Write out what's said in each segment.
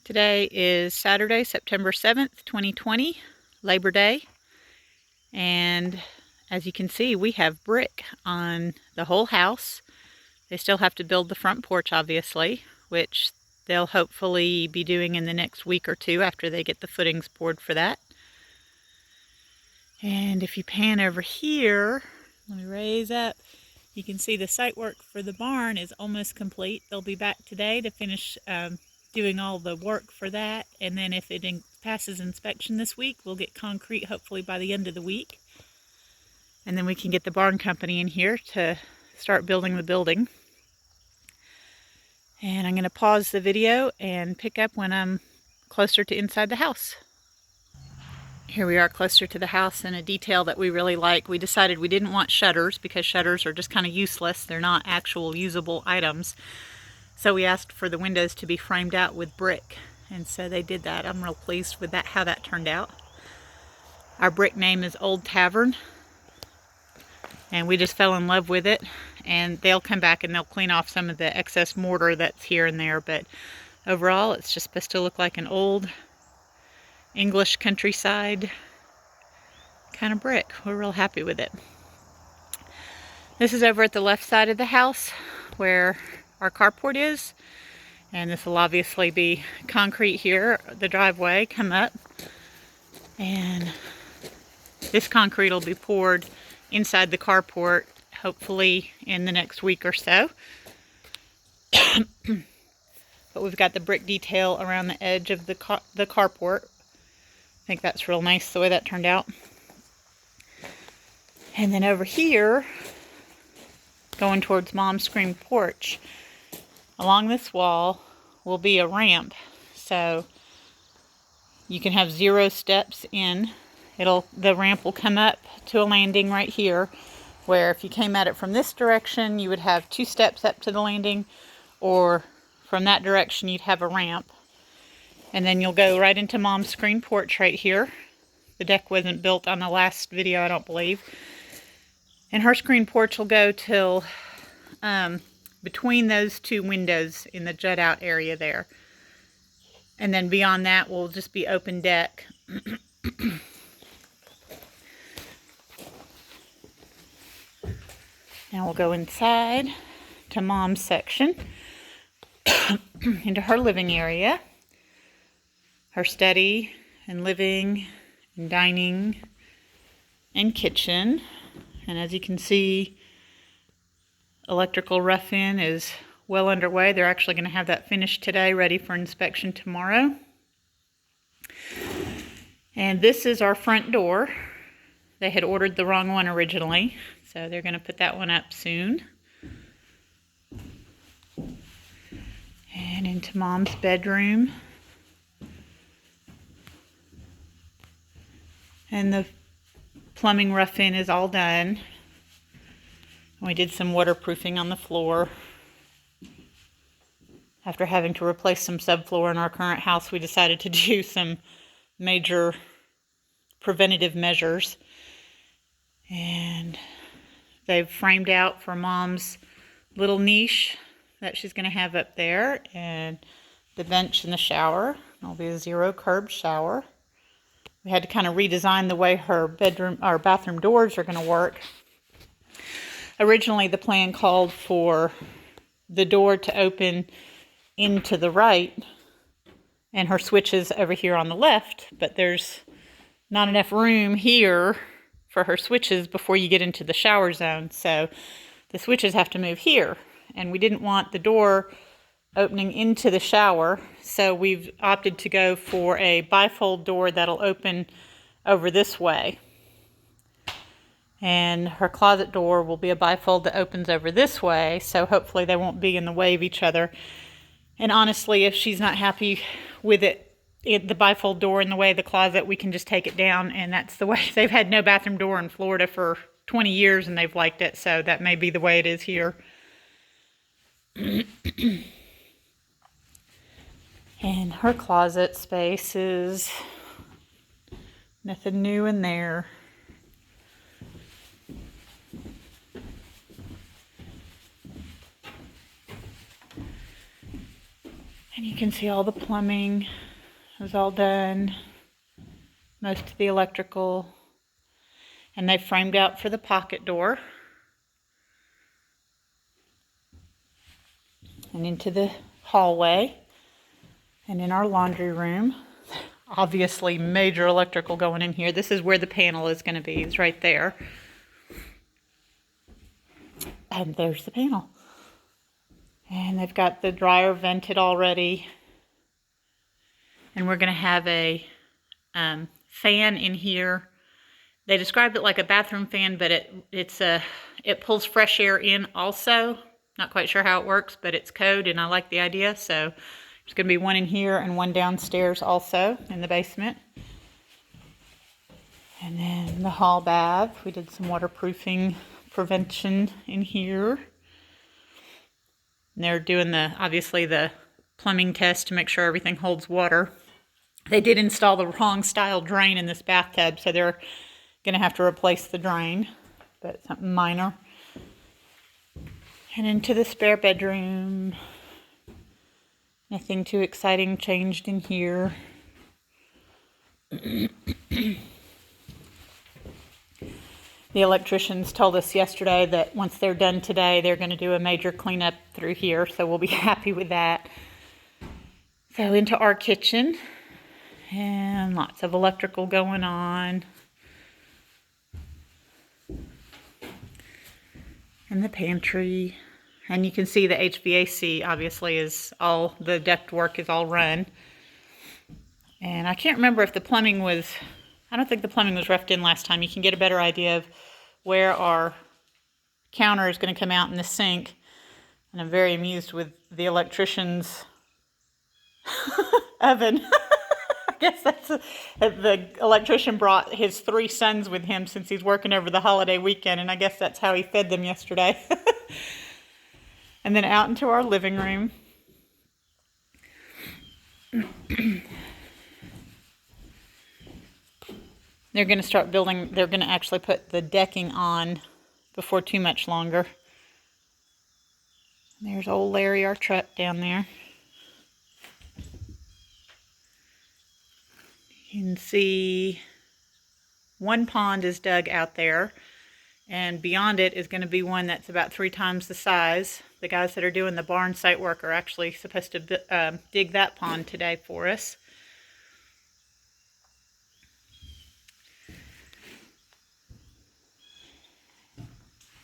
Today is Saturday, September 7th, 2020, Labor Day. And as you can see, we have brick on the whole house. They still have to build the front porch, obviously, which they'll hopefully be doing in the next week or two after they get the footings poured for that. And if you pan over here, let me raise up, you can see the site work for the barn is almost complete. They'll be back today to finish doing all the work for that, and then if it passes inspection this week, we'll get concrete hopefully by the end of the week, and then we can get the barn company in here to start building the building. And I'm going to pause the video and pick up when I'm closer to inside the house. Here we are closer to the house, and a detail that we really like. We decided we didn't want shutters because shutters are just kind of useless. They're not actual usable items. So we asked for the windows to be framed out with brick, and so they did that. I'm real pleased with that, how that turned out. Our brick name is Old Tavern, and we just fell in love with it. And they'll come back and they'll clean off some of the excess mortar that's here and there, but overall it's just supposed to look like an old English countryside kind of brick. We're real happy with it. This is over at the left side of the house where our carport is, and this will obviously be concrete here, the driveway come up, and this concrete will be poured inside the carport hopefully in the next week or so. But we've got the brick detail around the edge of the carport. I think that's real nice the way that turned out. And then over here, going towards Mom's screen porch, along this wall will be a ramp, so you can have 0 steps in. The ramp will come up to a landing right here, where if you came at it from this direction, you would have 2 steps up to the landing, or from that direction you'd have a ramp. And then you'll go right into Mom's screen porch right here. The deck wasn't built on the last video, I don't believe. And her screen porch will go till between those 2 windows in the jut out area there. And then beyond that will just be open deck. Now we'll go inside to Mom's section, into her living area, her study and living and dining and kitchen. And as you can see, electrical rough-in is well underway. They're actually going to have that finished today, ready for inspection tomorrow. And this is our front door. They had ordered the wrong one originally, so they're going to put that one up soon. And into Mom's bedroom. And the plumbing rough-in is all done. We did some waterproofing on the floor. After having to replace some subfloor in our current house, we decided to do some major preventative measures. And they've framed out for Mom's little niche that she's going to have up there, and the bench and the shower. It'll be a 0 curb shower. We had to kind of redesign the way her bathroom doors are going to work. Originally, the plan called for the door to open into the right and her switches over here on the left, but there's not enough room here for her switches before you get into the shower zone, so the switches have to move here, and we didn't want the door opening into the shower, so we've opted to go for a bifold door that'll open over this way. And her closet door will be a bifold that opens over this way, so hopefully they won't be in the way of each other. And honestly, if she's not happy with the bifold door in the way of the closet, we can just take it down, and that's the way. They've had no bathroom door in Florida for 20 years and they've liked it, so that may be the way it is here. And her closet space is nothing new in there. And you can see all the plumbing was all done, most of the electrical, and they framed out for the pocket door. And into the hallway, and in our laundry room. Obviously major electrical going in here. This is where the panel is going to be. It's right there. And there's the panel. And they've got the dryer vented already. And we're going to have a fan in here. They described it like a bathroom fan, but it pulls fresh air in also. Not quite sure how it works, but it's code and I like the idea. So there's going to be one in here and one downstairs also in the basement. And then the hall bath. We did some waterproofing prevention in here. And they're doing obviously the plumbing test to make sure everything holds water. They did install the wrong style drain in this bathtub, so they're going to have to replace the drain, but something minor. And into the spare bedroom. Nothing too exciting changed in here. The electricians told us yesterday that once they're done today, they're going to do a major cleanup through here, so we'll be happy with that. So into our kitchen, and lots of electrical going on. And the pantry. And you can see the HVAC obviously is all, the duct work is all run. And I can't remember if the plumbing was, I don't think the plumbing was roughed in last time. You can get a better idea of where our counter is going to come out in the sink. And I'm very amused with the electrician's oven. I guess that's the electrician brought his 3 sons with him since he's working over the holiday weekend, and I guess that's how he fed them yesterday. And then out into our living room. They're going to start building, they're going to actually put the decking on before too much longer. There's old Larry, our truck, down there. You can see one pond is dug out there, and beyond it is going to be one that's about 3 times the size. The guys that are doing the barn site work are actually supposed to dig that pond today for us.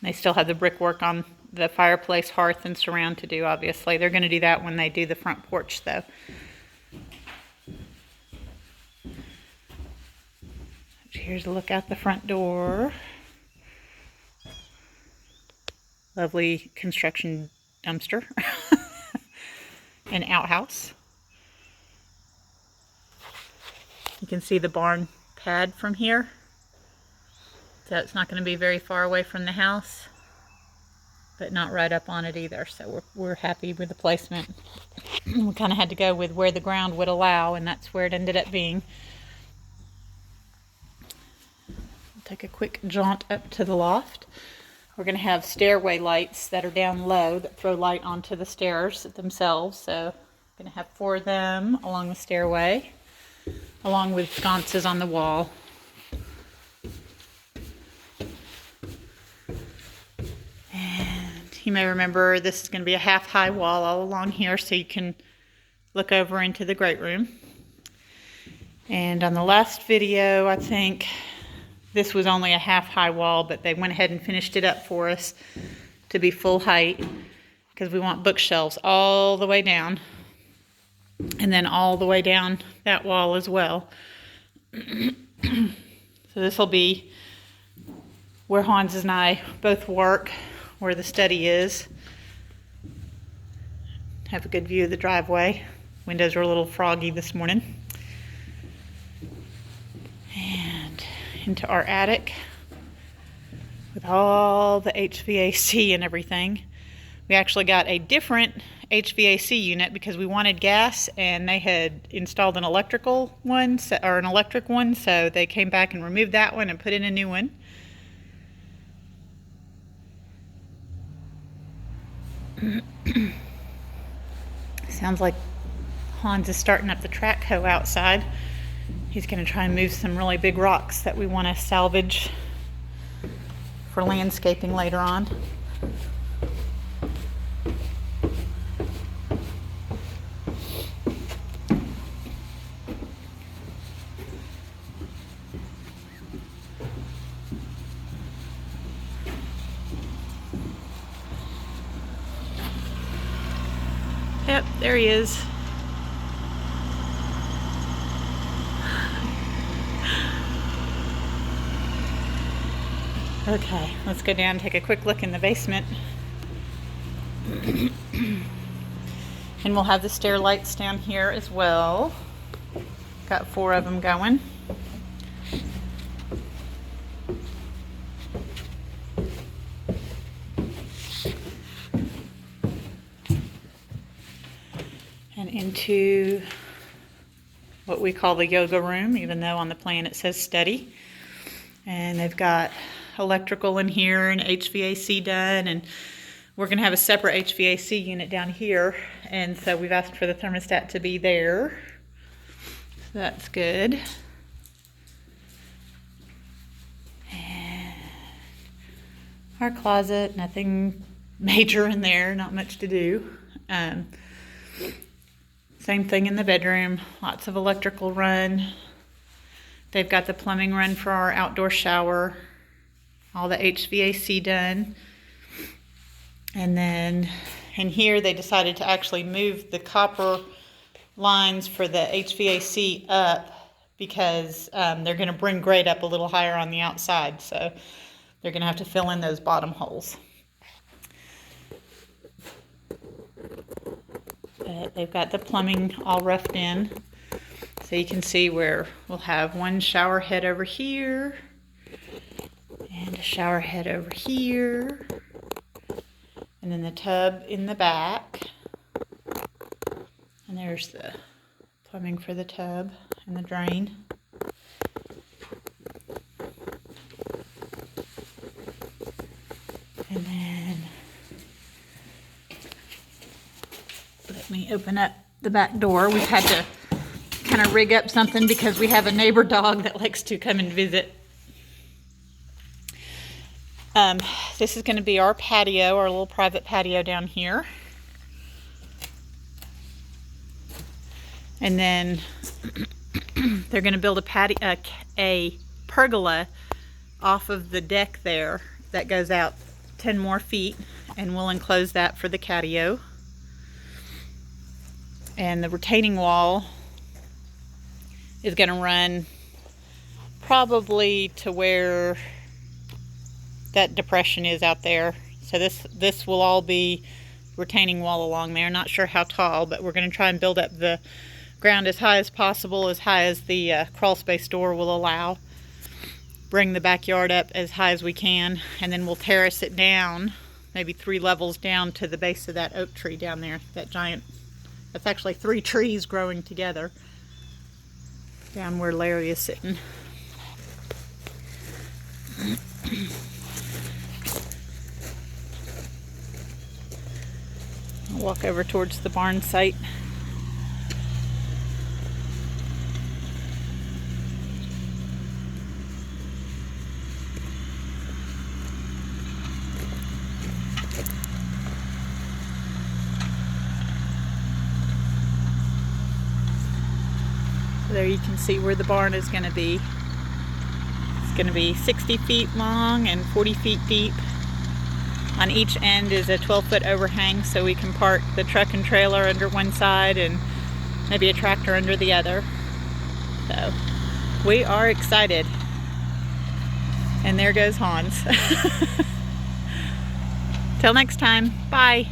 They still have the brickwork on the fireplace, hearth, and surround to do, obviously. They're going to do that when they do the front porch, though. Here's a look out the front door. Lovely construction dumpster. An outhouse. You can see the barn pad from here. So it's not going to be very far away from the house, but not right up on it either. So we're happy with the placement. We kind of had to go with where the ground would allow, and that's where it ended up being. Take a quick jaunt up to the loft. We're going to have stairway lights that are down low that throw light onto the stairs themselves. So I'm going to have 4 of them along the stairway, along with sconces on the wall. And you may remember this is going to be a half-high wall all along here, so you can look over into the great room. And on the last video, I think this was only a half-high wall, but they went ahead and finished it up for us to be full height, because we want bookshelves all the way down, and then all the way down that wall as well. So this will be where Hans and I both work, where the study is. Have a good view of the driveway. Windows are a little froggy this morning. And into our attic with all the HVAC and everything. We actually got a different HVAC unit because we wanted gas, and they had installed an electrical one, or an electric one, so they came back and removed that one and put in a new one. Sounds like Hans is starting up the track hoe outside. He's going to try and move some really big rocks that we want to salvage for landscaping later on. Yep, there he is. Okay, let's go down and take a quick look in the basement. And we'll have the stair lights down here as well. Got 4 of them going. And into what we call the yoga room, even though on the plan it says study. And they've got electrical in here and HVAC done, and we're going to have a separate HVAC unit down here, and so we've asked for the thermostat to be there. So that's good. And our closet, nothing major in there, not much to do. Same thing in the bedroom, lots of electrical run. They've got the plumbing run for our outdoor shower, all the HVAC done. And then in here they decided to actually move the copper lines for the HVAC up because they're going to bring grade up a little higher on the outside. So they're going to have to fill in those bottom holes. But they've got the plumbing all roughed in. So you can see where we'll have one shower head over here and a shower head over here, and then the tub in the back, and there's the plumbing for the tub and the drain. And then let me open up the back door. We've had to kind of rig up something because we have a neighbor dog that likes to come and visit. This is going to be our patio, our little private patio down here. And then they're going to build a pergola off of the deck there that goes out 10 more feet, and we'll enclose that for the catio. And the retaining wall is going to run probably to where that depression is out there. So this will all be retaining wall along there. Not sure how tall, but we're going to try and build up the ground as high as possible, as high as the crawl space door will allow. Bring the backyard up as high as we can, and then we'll terrace it down, maybe 3 levels down to the base of that oak tree down there, that giant. That's actually 3 trees growing together down where Larry is sitting. I'll walk over towards the barn site. There you can see where the barn is going to be. It's going to be 60 feet long and 40 feet deep. On each end is a 12-foot overhang, so we can park the truck and trailer under one side and maybe a tractor under the other. So we are excited. And there goes Hans. Till next time, bye.